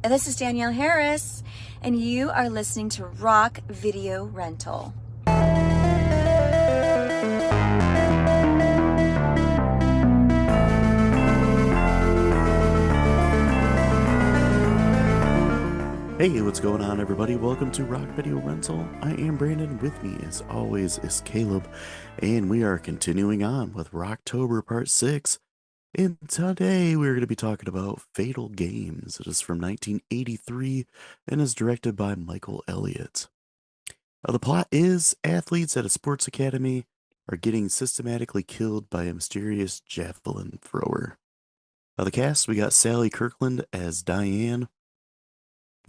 This is Danielle Harris, and you are listening to Rock Video Rental. Hey, what's going on, everybody? Welcome to Rock Video Rental. I am Brandon. With me, as always, is Caleb, and we are continuing on with Rocktober Part 6. And today we're going to be talking about Fatal Games. It is from 1983 and is directed by Michael Elliott. The plot is athletes at a sports academy are getting systematically killed by a mysterious javelin thrower. The cast, we got Sally Kirkland as Diane,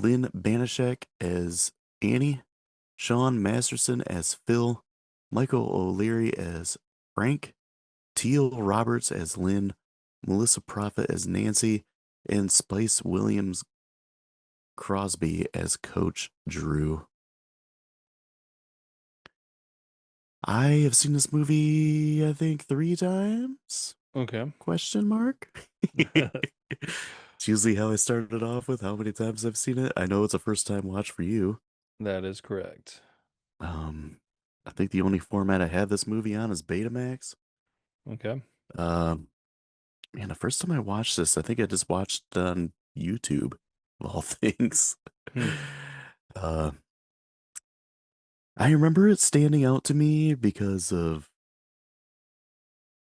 Lynn Banashek as Annie, Sean Masterson as Phil, Michael O'Leary as Frank, Teal Roberts as Lynn, Melissa Prophet as Nancy, and Spice Williams Crosby as Coach Drew. I have seen this movie, I think, 3 times? Okay. Question mark? It's usually how I started off with how many times I've seen it. I know it's a first time watch for you. That is correct. I think the only format I have this movie on is Betamax. Okay. Man, the first time I watched this, I think I just watched it on YouTube, of all things. I remember it standing out to me because of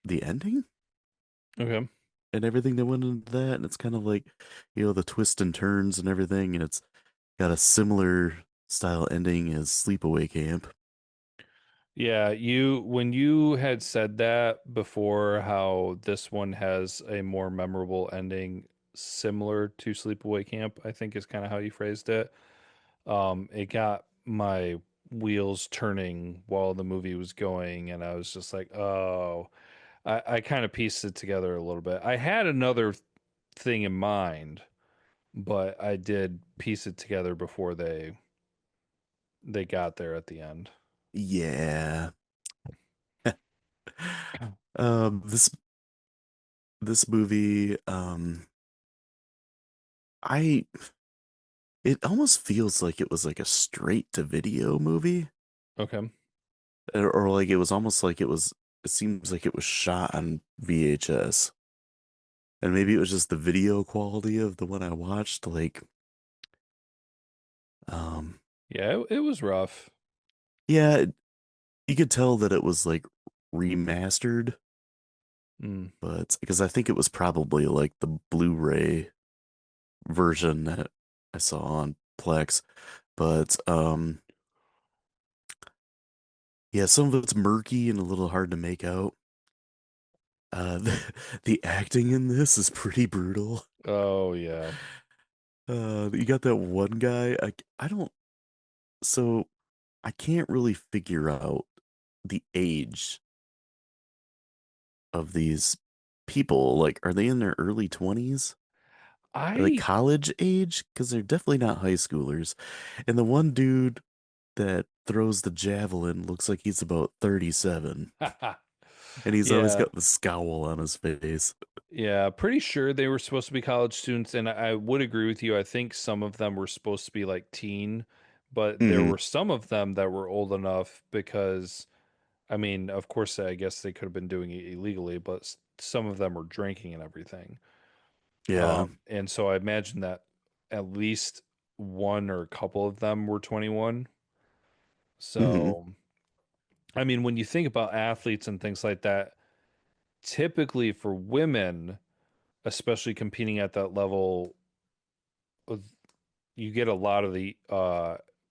the ending Okay. and everything that went into that. And it's kind of like, the twists and turns and everything. And it's got a similar style ending as Sleepaway Camp. Yeah, when you had said that before, how this one has a more memorable ending similar to Sleepaway Camp, I think is kind of how you phrased it. It got my wheels turning while the movie was going, and I was just like, oh, I kind of pieced it together a little bit. I had another thing in mind, but I did piece it together before they got there at the end. Yeah. This movie, I it almost feels like it was like a straight to video movie, Okay. or like it was almost like it seems like it was shot on VHS. And maybe it was just the video quality of the one I watched, like, Yeah, it was rough. yeah, you could tell that it was like remastered, Mm. but because I think it was probably like the Blu-ray version that I saw on Plex. But yeah, some of it's murky and a little hard to make out. The acting in this is pretty brutal. Oh yeah. You got that one guy. I don't. So I can't really figure out the age of these people. Like, are they in their early 20s? Are they I college age? Because they're definitely not high schoolers. And the one dude that throws the javelin looks like he's about 37. And he's always yeah. got the scowl on his face. Yeah, pretty sure they were supposed to be college students, and I would agree with you. I think some of them were supposed to be like teen, but there Hmm. were some of them that were old enough because, I mean, of course, I guess they could have been doing it illegally, but some of them were drinking and everything. Yeah. And so I imagine that at least one or a couple of them were 21. Hmm. So, I mean, when you think about athletes and things like that, typically for women, especially competing at that level, you get a lot of the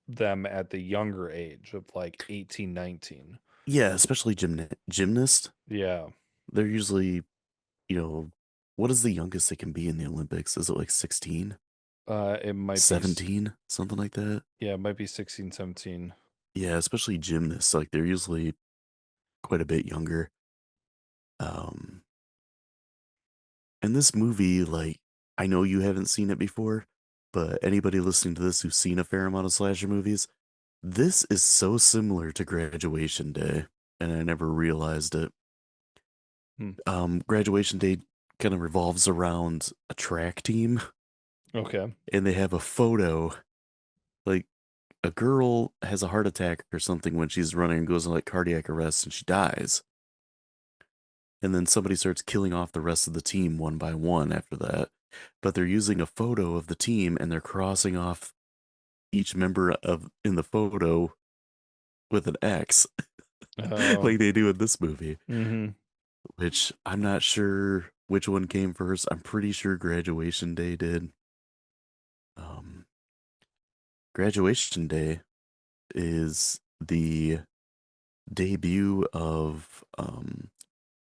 them at the younger age of like 18, 19. Yeah, especially gymnast. Yeah. They're usually, you know, what is the youngest they can be in the Olympics? Is it like 16, It might be 17, something like that? yeah, it might be 16, 17. Yeah, especially gymnasts. Like they're usually quite a bit younger. Um, and this movie, like, I know you haven't seen it before, but anybody listening to this who's seen a fair amount of slasher movies, this is so similar to Graduation Day, and I never realized it. Hmm. Graduation Day kind of revolves around a track team, Okay. and they have a photo, like a girl has a heart attack or something when she's running and goes into like cardiac arrest and she dies. And then somebody starts killing off the rest of the team one by one after that. But they're using a photo of the team and they're crossing off each member of in the photo with an X, Oh. like they do in this movie, Mm-hmm. which I'm not sure which one came first. I'm pretty sure Graduation Day did. Um, Graduation Day is the debut of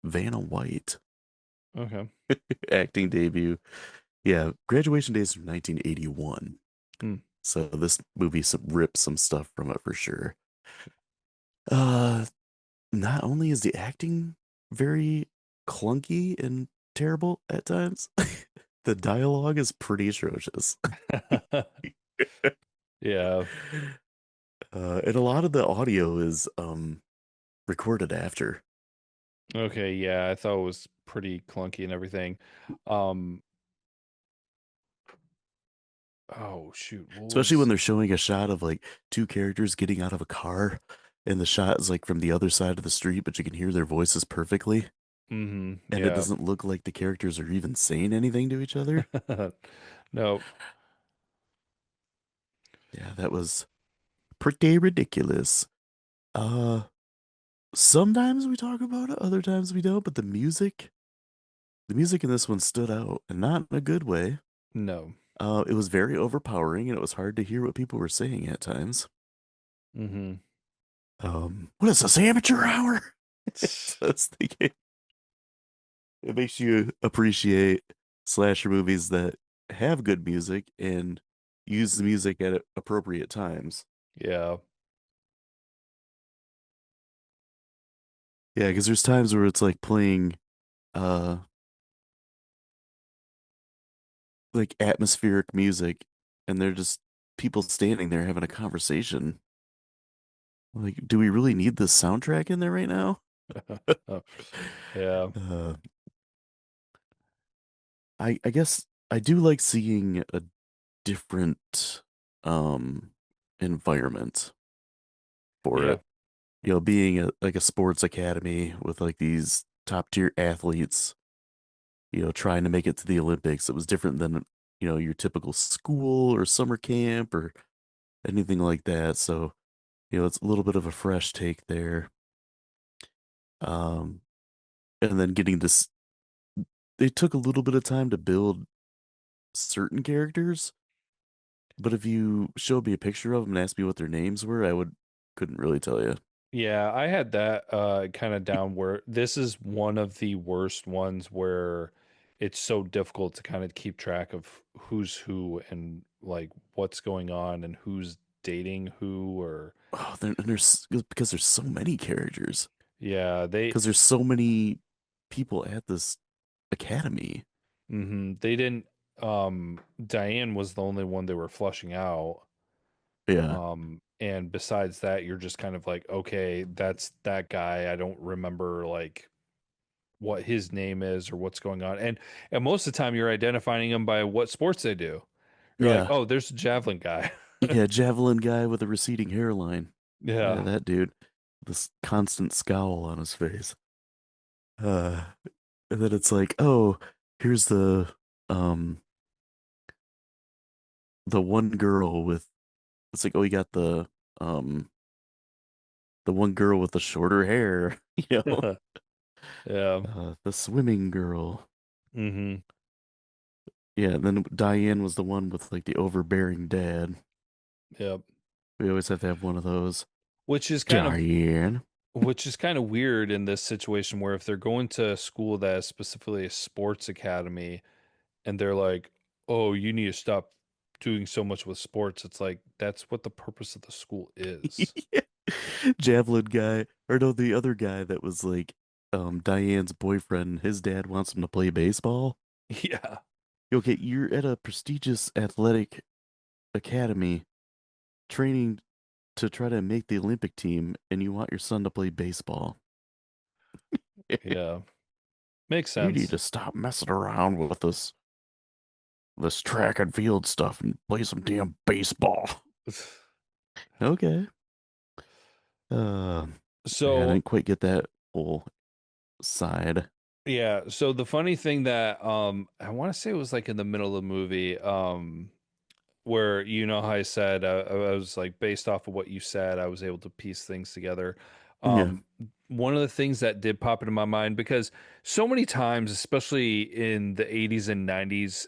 Vanna White Okay. acting debut. Yeah, Graduation Day is from 1981. Hmm. So this movie rips some stuff from it for sure. Uh, Not only is the acting very clunky and terrible at times, the dialogue is pretty atrocious. Yeah. And a lot of the audio is recorded after, Okay. Yeah. I thought it was pretty clunky and everything. Um. Oh shoot. What especially when was? they're showing a shot of like two characters getting out of a car, and the shot is like from the other side of the street, but you can hear their voices perfectly, Mm-hmm. and it Yeah. doesn't look like the characters are even saying anything to each other. No. Yeah, that was pretty ridiculous. Uh, Sometimes we talk about it, other times we don't, but the music in this one stood out, and not in a good way. No. It was very overpowering, and it was hard to hear what people were saying at times. Mm-hmm. What is this, amateur hour? So I was thinking, it makes you appreciate slasher movies that have good music and use the music at appropriate times. Yeah. Yeah, because there's times where it's like playing uh like atmospheric music and they're just people standing there having a conversation. Like, do we really need this soundtrack in there right now? Yeah. Uh, I guess I do like seeing a different um environment for Yeah. it. You know, being like a sports academy with like these top tier athletes, you know, trying to make it to the Olympics. It was different than, you know, your typical school or summer camp or anything like that. So, you know, it's a little bit of a fresh take there. Um, and then getting this, they took a little bit of time to build certain characters, but if you showed me a picture of them and asked me what their names were, couldn't really tell you. Yeah, I had that kind of down where this is one of the worst ones where it's so difficult to kind of keep track of who's who and like what's going on and who's dating who or Oh, and there's because there's so many characters. yeah, Because there's so many people at this academy. they didn't Diane was the only one they were flushing out. Yeah. And besides that, you're just kind of like, okay, that's that guy. I don't remember like what his name is or what's going on. And most of the time you're identifying them by what sports they do. You're like, Yeah. oh, there's a javelin guy. Yeah, javelin guy with a receding hairline. Yeah, Yeah. that dude. This constant scowl on his face. Uh, and then it's like, oh, here's um the one girl with it's like, oh, you got um the one girl with the shorter hair, you know, Yeah. the swimming girl. Hmm. Yeah, and then Diane was the one with like the overbearing dad. Yep. We always have to have one of those. Which is kind of Diane. which is kind of weird in this situation where if they're going to a school that is specifically a sports academy and they're like, "Oh, you need to stop doing so much with sports." It's like that's what the purpose of the school is. Javelin guy, or no, the other guy that was like Diane's boyfriend, his dad wants him to play baseball. Yeah. Okay, you're at a prestigious athletic academy training to try to make the Olympic team, and you want your son to play baseball. Yeah. Makes You need sense. to stop messing around with us. this track and field stuff and play some damn baseball. Okay. Uh, yeah, I So didn't quite get that whole side. yeah, so the funny thing that I want to say it was like in the middle of the movie, where you know how I said I was like based off of what you said, I was able to piece things together. Yeah. Um, One of the things that did pop into my mind because so many times, especially in the 80s and 90s,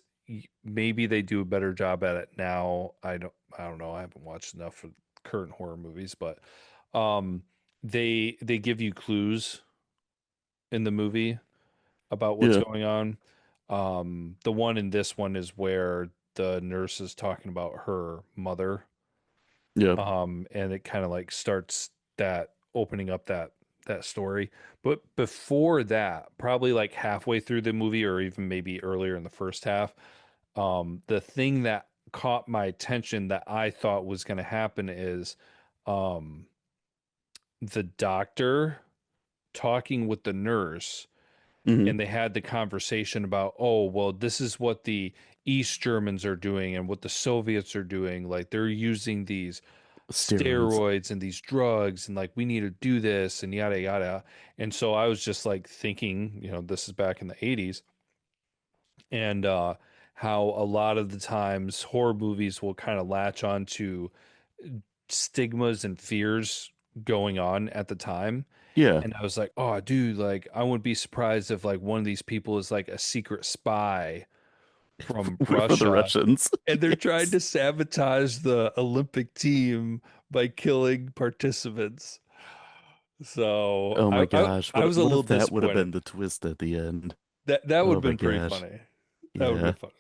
maybe they do a better job at it now. I don't know. I haven't watched enough of current horror movies, but um, they give you clues in the movie about what's Yeah. going on. The one in this one is where the nurse is talking about her mother. Yeah. And it kind of like starts that opening up that story. But before that, probably like halfway through the movie or even maybe earlier in the first half, the thing that caught my attention that I thought was going to happen is um the doctor talking with the nurse, Hmm. and they had the conversation about, oh, well, this is what the East Germans are doing and what the Soviets are doing. Like they're using these Steroids. steroids and these drugs, and like we need to do this and yada yada. And so I was just like thinking, this is back in the 80s, and how a lot of the times horror movies will kind of latch on to stigmas and fears going on at the time. Yeah. And I was like, oh, dude, like, I wouldn't be surprised if like one of these people is like a secret spy from For the Russia, Russians. and they're trying Yes. to sabotage the Olympic team by killing participants. So Oh my gosh. I was a What little if that would have disappointed. been the twist at the end? That would Oh have my been pretty gosh. funny. That would have Yeah. been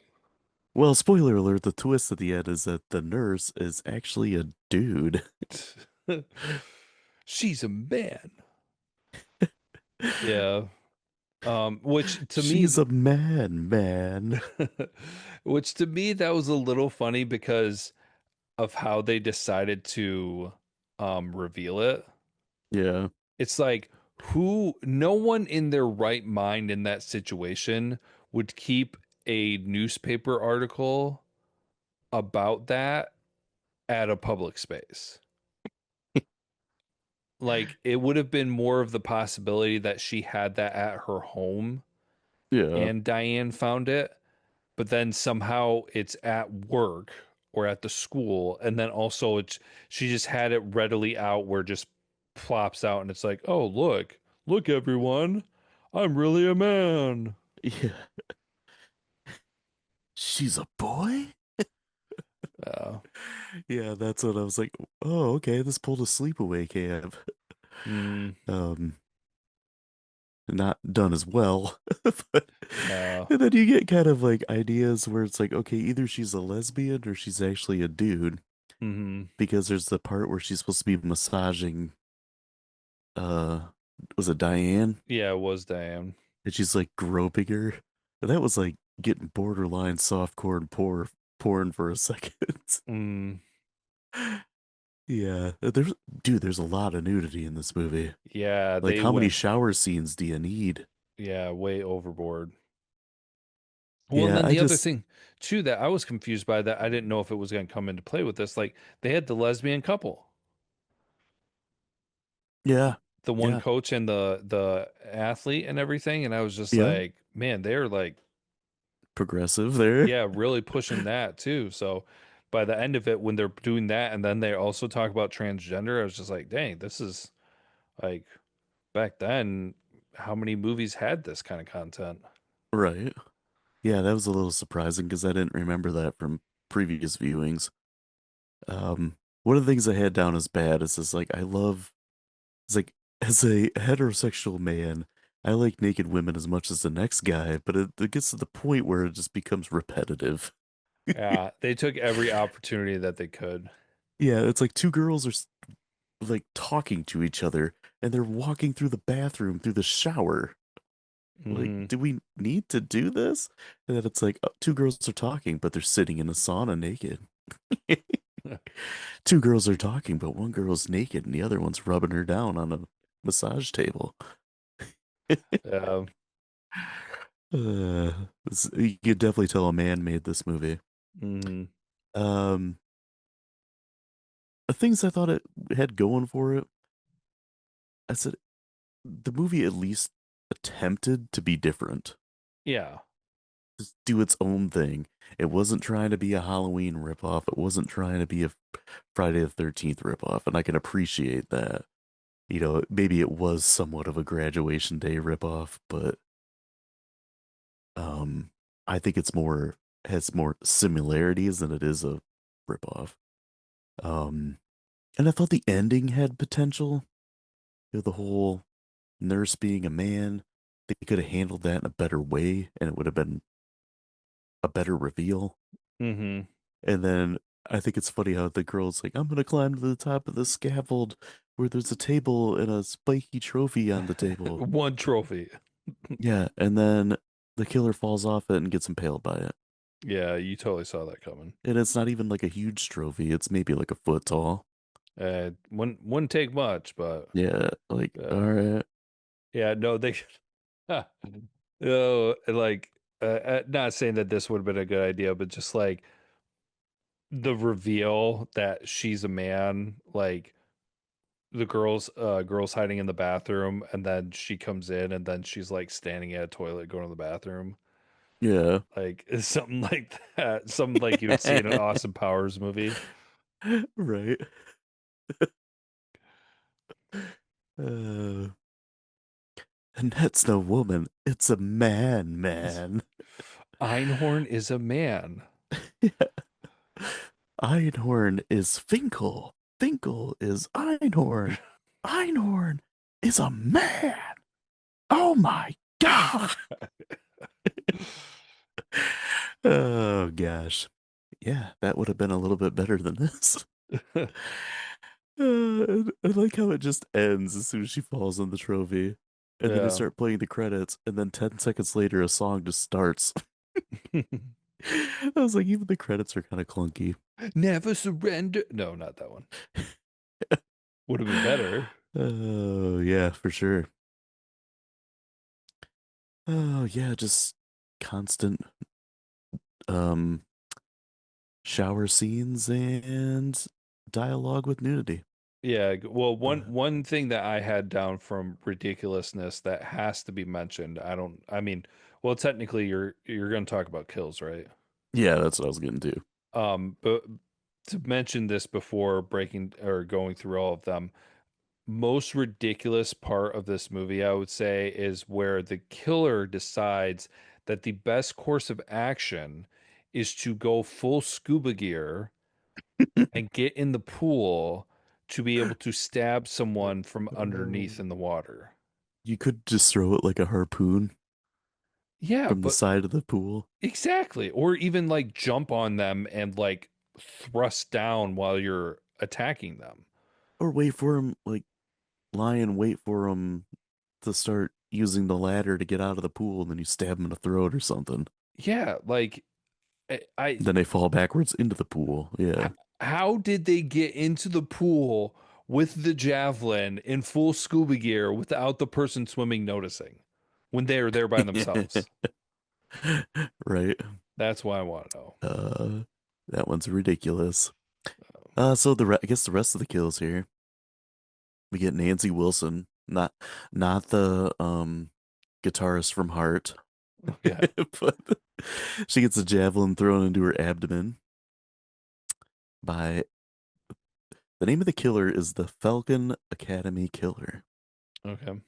Well, spoiler alert, the twist at the end is that the nurse is actually a dude. funny. She's a man. Yeah. Which to me, She's a man. which to me that was a little funny because of how they decided to reveal it. Yeah. It's like who no one in their right mind in that situation would keep a newspaper article about that at a public space. Like it would have been more of the possibility that she had that at her home Yeah. and Diane found it, but then somehow it's at work or at the school, and then also it's she just had it readily out where it just plops out and it's like, oh, look everyone, I'm really a man. Yeah. She's a boy? uh, Yeah, that's what I was like. Oh, okay, this pulled a sleepaway camp. mm, Um, not done as well. But uh, and then you get kind of like ideas where it's like, okay, either she's a lesbian or she's actually a dude. mm-hmm. Because there's the part where she's supposed to be massaging uh was it Diane? Yeah, it was Diane. And she's like groping her. And that was like getting borderline softcore and porn for a second. mm, Yeah, there's a lot of nudity in this movie. yeah, Like they how many went, shower scenes do you need? yeah, way overboard. Well, and Yeah, then I the other just thing too that I was confused by, that I didn't know if it was going to come into play with this, like they had the lesbian couple, yeah. the one Yeah. coach and the athlete and everything, and I was just Yeah. like, man, they're like, Progressive there. yeah, really pushing that too. So by the end of it, when they're doing that and then they also talk about transgender, I was just like, dang, this is like back then, how many movies had this kind of content? Right. Yeah, that was a little surprising because I didn't remember that from previous viewings. One of the things I had down as bad is this like I love it's like as a heterosexual man, I like naked women as much as the next guy, but it gets to the point where it just becomes repetitive. Yeah, they took every opportunity that they could. Yeah, it's like two girls are like talking to each other and they're walking through the bathroom through the shower. Like, Hmm. do we need to do this? And then it's like two girls are talking, but they're sitting in a sauna naked. Two girls are talking, but one girl's naked and the other one's rubbing her down on a massage table. Yeah. Uh, you could definitely tell a man made this movie. Hmm. Um, the things I thought it had going for it, I said the movie at least attempted to be different, Yeah. just do its own thing. It wasn't trying to be a Halloween ripoff. It wasn't trying to be a Friday the 13th ripoff, and I can appreciate that. Maybe it was somewhat of a graduation day ripoff, but um, I think it's more has more similarities than it is a ripoff. Um, and I thought the ending had potential. The whole nurse being a man, they could have handled that in a better way, and it would have been a better reveal. Hmm. And then I think it's funny how the girl's like, "I'm gonna climb to the top of the scaffold where there's a table and a spiky trophy on the table." One trophy. Yeah, and then the killer falls off it and gets impaled by it. Yeah, you totally saw that coming. And it's not even like a huge trophy. It's maybe like a foot tall. Wouldn't take much, but Yeah, like all uh, right. yeah, no, they, no, like, not saying that this would have been a good idea, but just like the reveal that she's a man, like the girls hiding in the bathroom, and then she comes in, and then she's like standing at a toilet going to the bathroom, Yeah. like it's something like that, something like you would see in an Austin Powers movie. Right. Uh, and that's no woman. It's a man, man. Einhorn is a man. Einhorn is Finkel. Finkel is Einhorn. Einhorn is a man. Oh my God. Oh gosh. Yeah, that would have been a little bit better than this. I like how it just ends as soon as she falls on the trophy. And then they Yeah. start playing the credits, and then 10 seconds later, a song just starts. I was like, even the credits are kind of clunky. Never surrender. No, not that one. Would have been better. Oh, yeah, for sure. Oh, yeah, just constant um shower scenes and dialogue with nudity. Yeah, well, one Uh, one thing that I had down from ridiculousness that has to be mentioned. I mean, well, technically you're going to talk about kills, right? yeah, that's what I was getting to. But to mention this before breaking or going through all of them, most ridiculous part of this movie, I would say, is where the killer decides that the best course of action is to go full scuba gear and get in the pool to be able to stab someone from underneath in the water. You could just throw it like a harpoon Yeah, from the but side of the pool, exactly. Or even like jump on them and like thrust down while you're attacking them. or wait for him, like lie and wait for him to start using the ladder to get out of the pool, and then you stab him in the throat or something. Yeah, like I Then they fall backwards into the pool. h- Yeah. how did they get into the pool with the javelin in full scuba gear without the person swimming noticing when they are there by themselves? Right. That's why I want to know. Uh, that one's ridiculous. Um, So I guess the rest of the kills here, we get Nancy Wilson, not the guitarist from Heart, yeah. but she gets a javelin thrown into her abdomen by the name of the killer is the Falcon Academy Killer. Okay.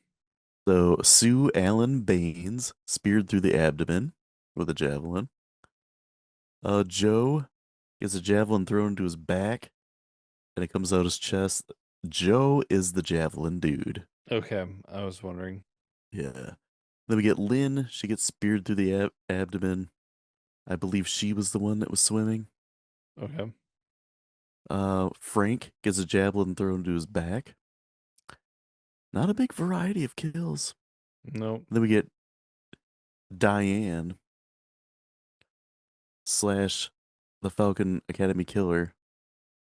So Sue Allen Baines speared through the abdomen with a javelin. Joe gets a javelin thrown into his back, and it comes out his chest. Joe is the javelin dude. Okay. I was wondering. Yeah. Then we get Lynn. She gets speared through the abdomen. I believe she was the one that was swimming. Okay. Frank gets a javelin thrown into his back. Not a big variety of kills. No. Then we get Diane slash the Falcon Academy killer.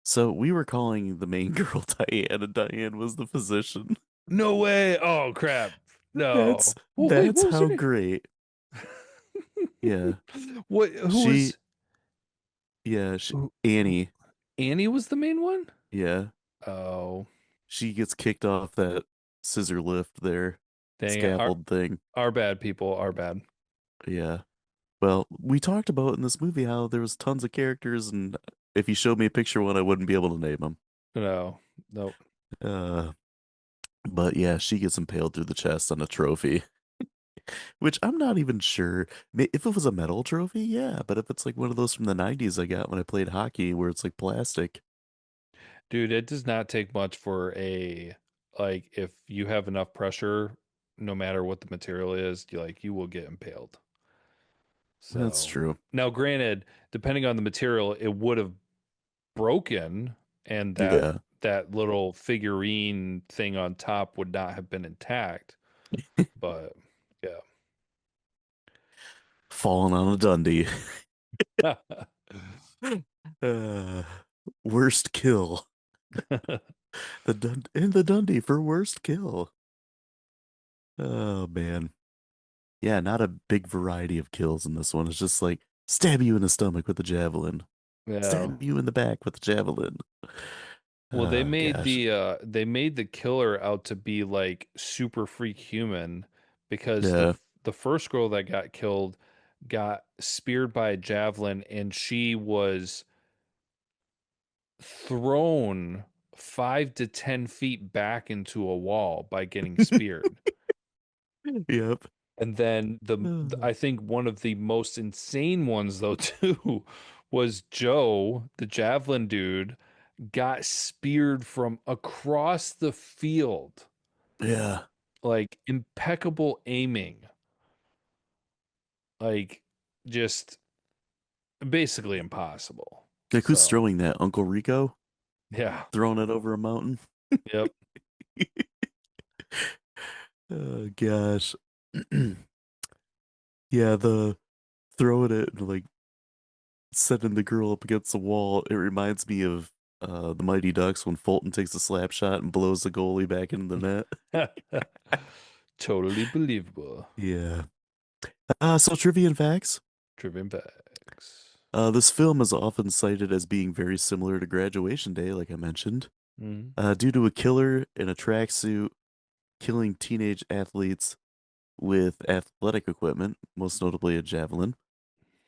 So we were calling the main girl Diane, and Diane was the physician. No way. Oh crap. That's No. Well, wait, that's what was her how name? great. Yeah. What? Who She, was? yeah, Who, Annie. Annie was the main one? Yeah. Oh, She gets kicked off that scissor lift there, dang it. Our scaffold thing. our bad people. Our bad. Yeah. Well, we talked about in this movie how there was tons of characters, and if you showed me a picture of one, I wouldn't be able to name them. No, no. Uh, but yeah, she gets impaled through the chest on a trophy, which I'm not even sure. If it was a metal trophy, yeah, but if it's like one of those from the 90s I got when I played hockey where it's like plastic, Dude, it does not take much for a like if you have enough pressure, no matter what the material is, you will get impaled. that's So true. now, granted, depending on the material, it would have broken, and that Yeah. that little figurine thing on top would not have been intact. But Falling on a Dundee. yeah. Uh, worst kill. The Dundee for worst kill. Oh man. Yeah, not a big variety of kills in this one. It's just like stab you in the stomach with a javelin, Yeah. stab you in the back with a javelin. Well, Oh gosh. they made the killer out to be like super freak human because Yeah. the first girl that got killed got speared by a javelin, and she was thrown 5 to 10 feet back into a wall by getting speared. Yep. And then I think one of the most insane ones though too was Joe, the javelin dude, got speared from across the field. Yeah. Like impeccable aiming. Like just basically impossible. Like who's So, throwing that? Uncle Rico yeah. throwing it over a mountain? Yep. Oh gosh. Yeah, the throwing it and like setting the girl up against the wall. It reminds me of the Mighty Ducks when Fulton takes a slap shot and blows the goalie back into the net. Totally believable. Yeah. So trivia and facts. Driven bags. This film is often cited as being very similar to Graduation Day, like I mentioned, Mm. due to a killer in a tracksuit killing teenage athletes with athletic equipment, most notably a javelin.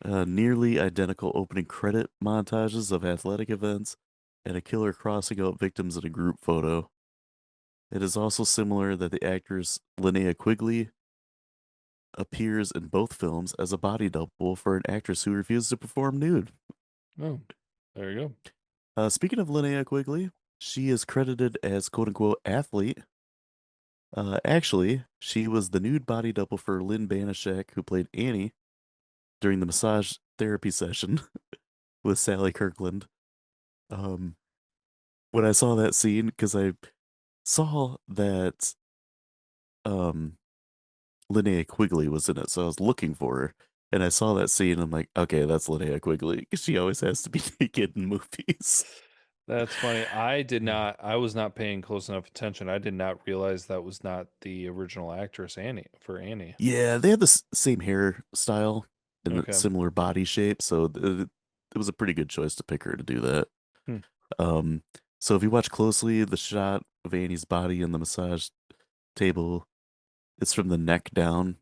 Nearly identical opening credit montages of athletic events, and a killer crossing out victims in a group photo. It is also similar that the actress Linnea Quigley appears in both films as a body double for an actress who refused to perform nude. Oh, there you go. Speaking of Linnea Quigley, she is credited as quote unquote athlete. Actually, she was the nude body double for Lynn Banashak, who played Annie during the massage therapy session with Sally Kirkland. Um, when I saw that scene, because I saw that um Linnea Quigley was in it, so I was looking for her. And I saw that scene, and I'm like, okay, that's Linnea Quigley. She always has to be naked in movies. That's funny. I was not paying close enough attention. I did not realize that was not the original actress Annie for Annie. Yeah, they had the same hairstyle and the Okay. similar body shape, so it was a pretty good choice to pick her to do that. Hmm. Um, so if you watch closely, the shot of Annie's body in the massage table, it's from the neck down,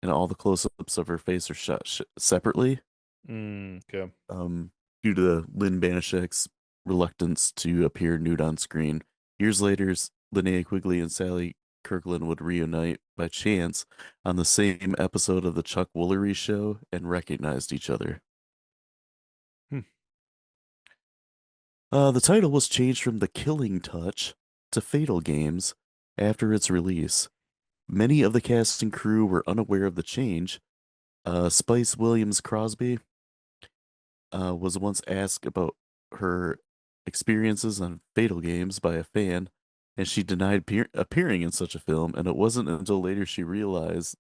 and all the close-ups of her face are shot separately. Okay. Due to Lynn Banashek's reluctance to appear nude on screen. Years later, Linnea Quigley and Sally Kirkland would reunite by chance on the same episode of the Chuck Woolery show and recognized each other. Hmm. The title was changed from The Killing Touch to Fatal Games after its release. Many of the cast and crew were unaware of the change. Spice Williams Crosby was once asked about her experiences on Fatal Games by a fan, and she denied appearing in such a film, and it wasn't until later she realized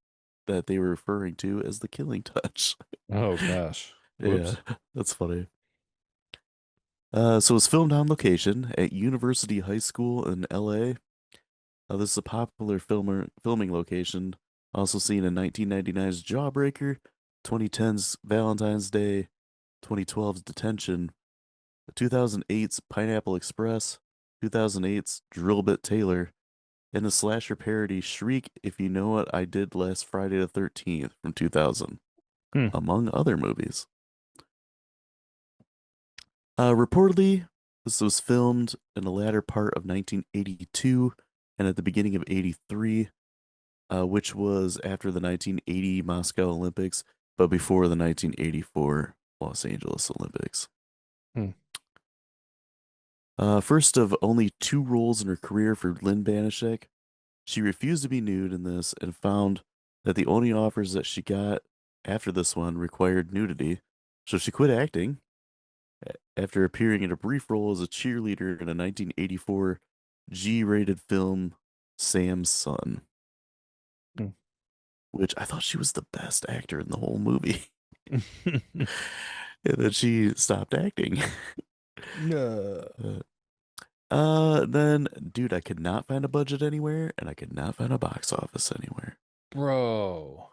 that they were referring to as The Killing Touch. Oh gosh. Yeah, Whoops. that's funny. So it was filmed on location at University High School in LA. This is a popular filming location, also seen in 1999's Jawbreaker, 2010's Valentine's Day, 2012's Detention, 2008's Pineapple Express, 2008's Drill Bit Taylor, and the slasher parody Shriek If You Know What I Did Last Friday the 13th from 2000, Hmm. among other movies. Reportedly, this was filmed in the latter part of 1982 and at the beginning of 83, which was after the 1980 Moscow Olympics, but before the 1984 Los Angeles Olympics. Hmm. First of only two roles in her career for Lynn Banashek, she refused to be nude in this and found that the only offers that she got after this one required nudity, so she quit acting after appearing in a brief role as a cheerleader in a 1984 G-rated film, Sam's Son, Hmm. which I thought she was the best actor in the whole movie. And then she stopped acting. No. Then, dude, I could not find a budget anywhere, and I could not find a box office anywhere. Bro.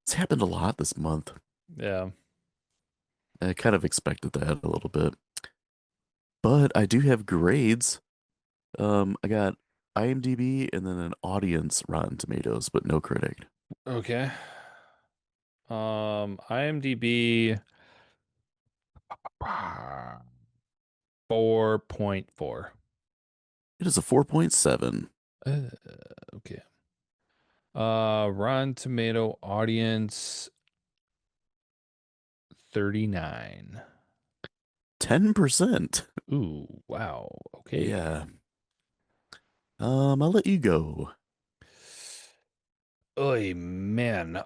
It's happened a lot this month. Yeah. I kind of expected that a little bit. But I do have grades. I got IMDb and then an audience Rotten Tomatoes, but no critic. Okay. IMDb 4.4. It is a 4.7. Okay. Rotten Tomato audience 39. 10%. Ooh, wow. Okay. Yeah. I'll let you go. Oy, man.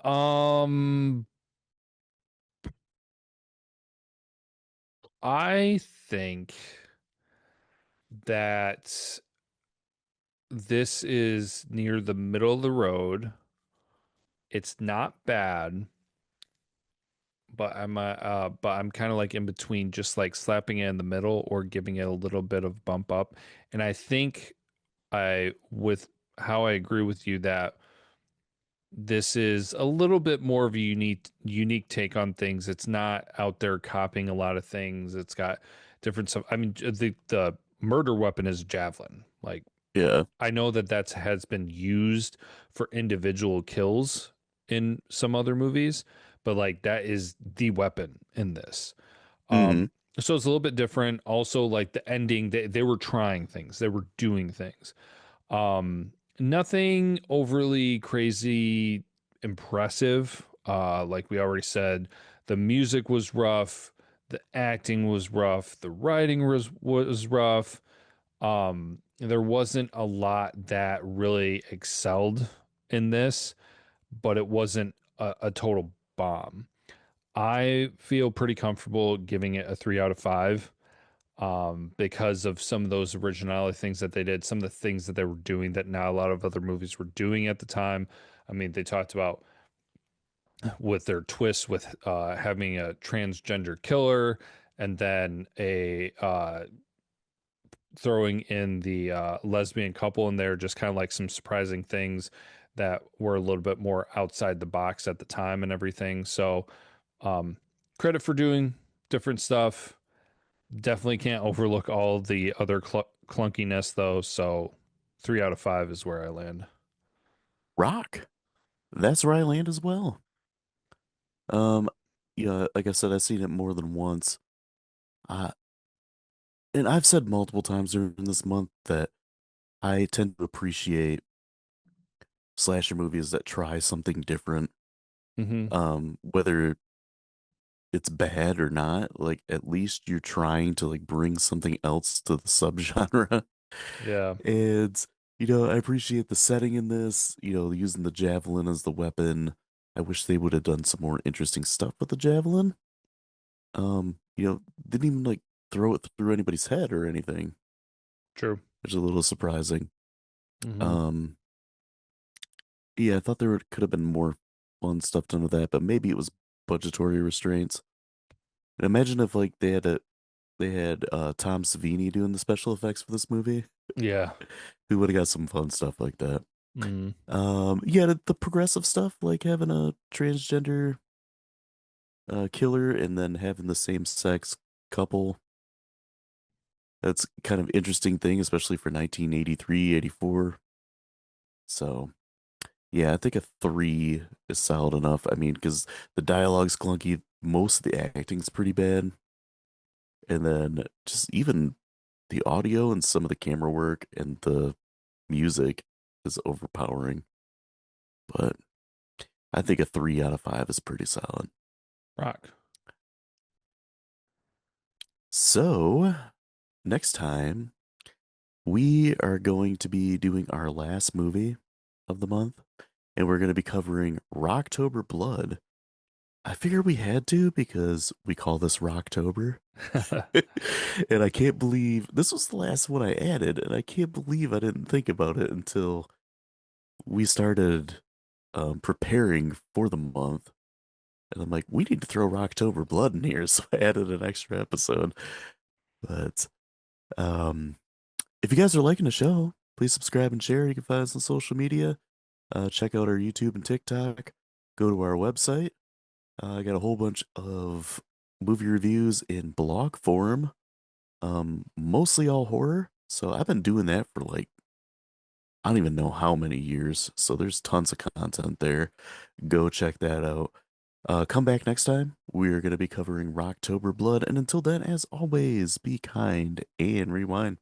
I think that this is near the middle of the road. It's not bad, but I'm kind of like in between, just like slapping it in the middle or giving it a little bit of bump up. And I think with how I agree with you that this is a little bit more of a unique take on things. It's not out there copying a lot of things. It's got different stuff. I mean, the murder weapon is javelin. Like Yeah. I know that has been used for individual kills in some other movies, but like that is the weapon in this. Hmm. So it's a little bit different. Also, like the ending, they were trying things, they were doing things. Nothing overly crazy impressive. Like we already said, the music was rough, the acting was rough, the writing was rough. There wasn't a lot that really excelled in this, but it wasn't a total bomb. I feel pretty comfortable giving it a 3 out of 5 because of some of those originality things that they did, some of the things that they were doing that not a lot of other movies were doing at the time. I mean, they talked about with their twist with having a transgender killer and then a throwing in the lesbian couple in there, just kind of like some surprising things that were a little bit more outside the box at the time and everything. So, credit for doing different stuff. Definitely can't overlook all the other clunkiness though. So, 3 out of 5 is where I land. Rock. That's where I land as well. Um, yeah, like I said, I've seen it more than once. Uh, and I've said multiple times during this month that I tend to appreciate slasher movies that try something different. Mm-hmm. Whether it's bad or not, like at least you're trying to like bring something else to the subgenre. Yeah, And I appreciate the setting in this, using the javelin as the weapon. I wish they would have done some more interesting stuff with the javelin. Didn't even like throw it through anybody's head or anything, true. which is a little surprising. Mm-hmm. Um, yeah, I thought there could have been more fun stuff done with that, but maybe it was budgetary restraints. And imagine if like they had Tom Savini doing the special effects for this movie. Yeah. We would have got some fun stuff like that. Mm. Yeah, the progressive stuff, like having a transgender killer and then having the same sex couple. That's kind of interesting thing, especially for 1983, 84. So, yeah, I think a 3 is solid enough. I mean, because the dialogue's clunky, most of the acting's pretty bad. And then just even the audio and some of the camera work and the music is overpowering. But I think a 3 out of 5 is pretty solid. Rock. So, next time, we are going to be doing our last movie of the month, and we're going to be covering Rocktober Blood. I figured we had to because we call this Rocktober. And I can't believe this was the last one I added, and I can't believe I didn't think about it until we started preparing for the month. And I'm like, we need to throw Rocktober Blood in here, so I added an extra episode. But um, if you guys are liking the show, please subscribe and share. You can find us on social media. Check out our YouTube and TikTok. Go to our website. I got a whole bunch of movie reviews in blog form, mostly all horror. So I've been doing that for like, I don't even know how many years. So there's tons of content there. Go check that out. Come back next time. We're going to be covering Rocktober Blood. And until then, as always, be kind and rewind.